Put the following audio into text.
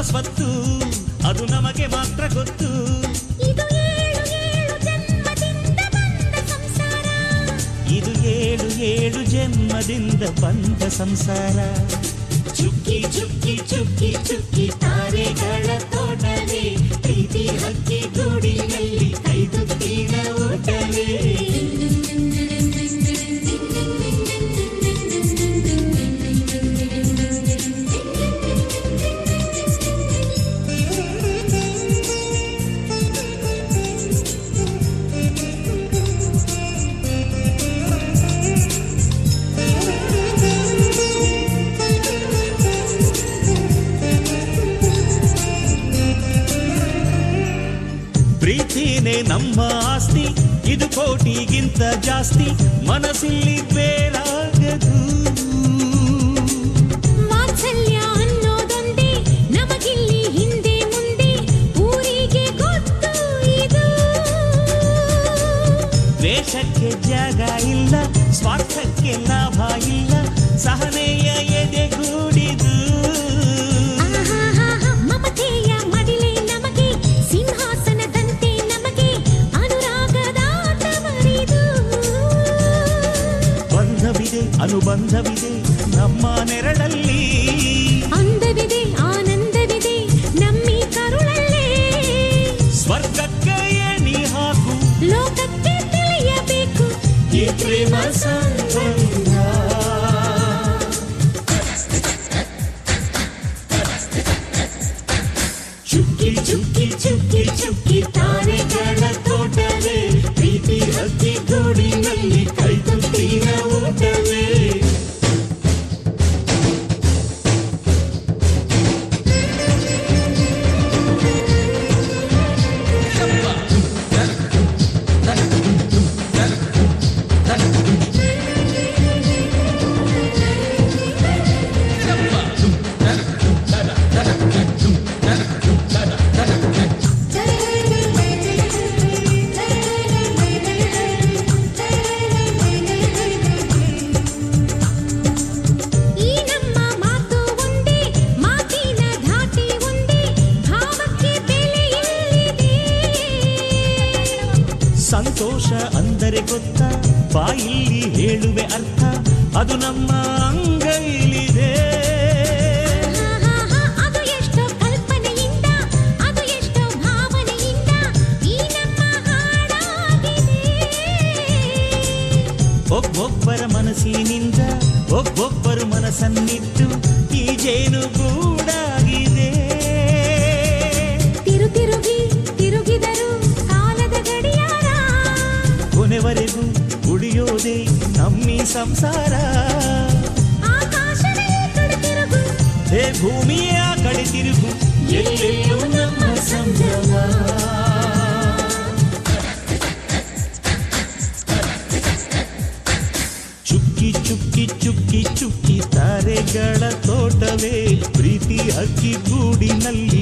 ಸ್ವತ್ತು, ಅದು ನಮಗೆ ಮಾತ್ರ ಗೊತ್ತು. ಇದು ಏಳು ಏಳು ಜನ್ಮದಿಂದ ಬಂದ ಸಂಸಾರ. ಚುಕ್ಕಿ ಚುಕ್ಕಿ ಚುಕ್ಕಿ ಚುಕ್ಕಿ ತಾರೆಗಳ ತೋಟವೇ, ಪ್ರೀತಿ ಹಕ್ಕಿ ಗೂಡಿನಲ್ಲಿ ಕೈದುತ್ತಿನ ಊಟವೇ. ಪ್ರೀತಿನೇ ನಮ್ಮ ಆಸ್ತಿ, ಇದು ಕೋಟಿಗಿಂತ ಜಾಸ್ತಿ, ಮನಸ್ಸಿಲ್ಲಿ ಬೇರಾಗದು. ವಾತ್ಸಲ್ಯ ಅನ್ನೋದೊಂದೇ ನಮಗಿಲ್ಲಿ ಹಿಂದೆ ಮುಂದೆ, ಊರಿಗೆ ಗೊತ್ತು ಇದು. ದ್ವೇಷಕ್ಕೆ ಜಾಗ ಇಲ್ಲ, ಸ್ವಾರ್ಥಕ್ಕೆ ಲಾಭ ಇಲ್ಲ, ಸಹನೆಯ ಎದೆಗೂಡಿದು. ಮಮತೆಯ ಮಡಿಲೆ ನಮಗೆ, ಸಿಂಹಾಸನದಂತೆ ನಮಗೆ, ಅನುರಾಗದ ತವರಿದು. ಬಂಧವಿದೆ ಅನುಬಂಧವಿದೆ ನಮ್ಮ ನೆರಳಲ್ಲಿ, ಅಂದವಿದೆ ಆನಂದವಿದೆ ನಮ್ಮಿ ಕರುಳಲ್ಲೇ. ಸ್ವರ್ಗಕ್ಕೆ ಎಣಿ ಹಾಕು, ಲೋಕಕ್ಕೆ ತಿಳಿಯಬೇಕು ಈ ಪ್ರೇಮ ಸಂಬಂಧ. ಚುಕ್ಕಿ ಚುಕ್ಕಿ ಚುಕ್ಕಿ ಚುಕ್ಕಿ ತಾರೆಗಳ ತೋಟವೇ, ಪ್ರೀತಿ ಹಕ್ಕಿ ಗೂಡಿನಲ್ಲಿ ಕೈದುತ್ತಿನ ಊಟವೇ. ಈ ನಮ್ಮ ಮಾತು ಒಂದೇ, ಮಾತಿನ ಧಾಟಿ ಒಂದೇ, ಭಾವಕ್ಕೆ ಬೆಲೆ ಎಲ್ಲಿದೆ. ಸಂತೋಷ ಅಂದರೆ ಗೊತ್ತಾ, ಬಾಯಿಲ್ಲಿ ಹೇಳುವೆ ಅರ್ಥ, ಅದು ನಮ್ಮ ಅಂಗೈಲಿದೆ. ಅದು ಎಷ್ಟೋ ಕಲ್ಪನೆಯಿಂದ, ಅದು ಎಷ್ಟೋ ಭಾವನೆಯಿಂದ ಈ ನಮ್ಮ ಹಾಡಾಗಿದೆ. ಒಬ್ಬೊಬ್ಬರ ಮನಸ್ಸಿನಿಂದ ಒಬ್ಬೊಬ್ಬರು ಮನಸ್ಸನ್ನಿಟ್ಟು ಈ ಜೇನು ಗೂಡಾಗಿದೆ. ತಿರುಗಿದರು ಕಾಲದ ಗಡಿಯಾರ, ಕೊನೆವರೆಗೂ ಉಳಿಯೋದೇ ನಮ್ಮಿ ಸಂಸಾರ. ಆಕಾಶವೇ ಕಡೆ ತಿರುಗು, ಹೇ ಭೂಮಿಯ ಕಡೆ ತಿರುಗು, ಎಲ್ಲೆಲ್ಲೂ ನಮ್ಮ ಸಂಭ್ರಮ. ಚುಕ್ಕಿ ಚುಕ್ಕಿ ಚುಕ್ಕಿ ಚುಕ್ಕಿ ತಾರೆಗಳ ತೋಟವೇ, ಪ್ರೀತಿ ಹಕ್ಕಿ ಗೂಡಿನಲ್ಲಿ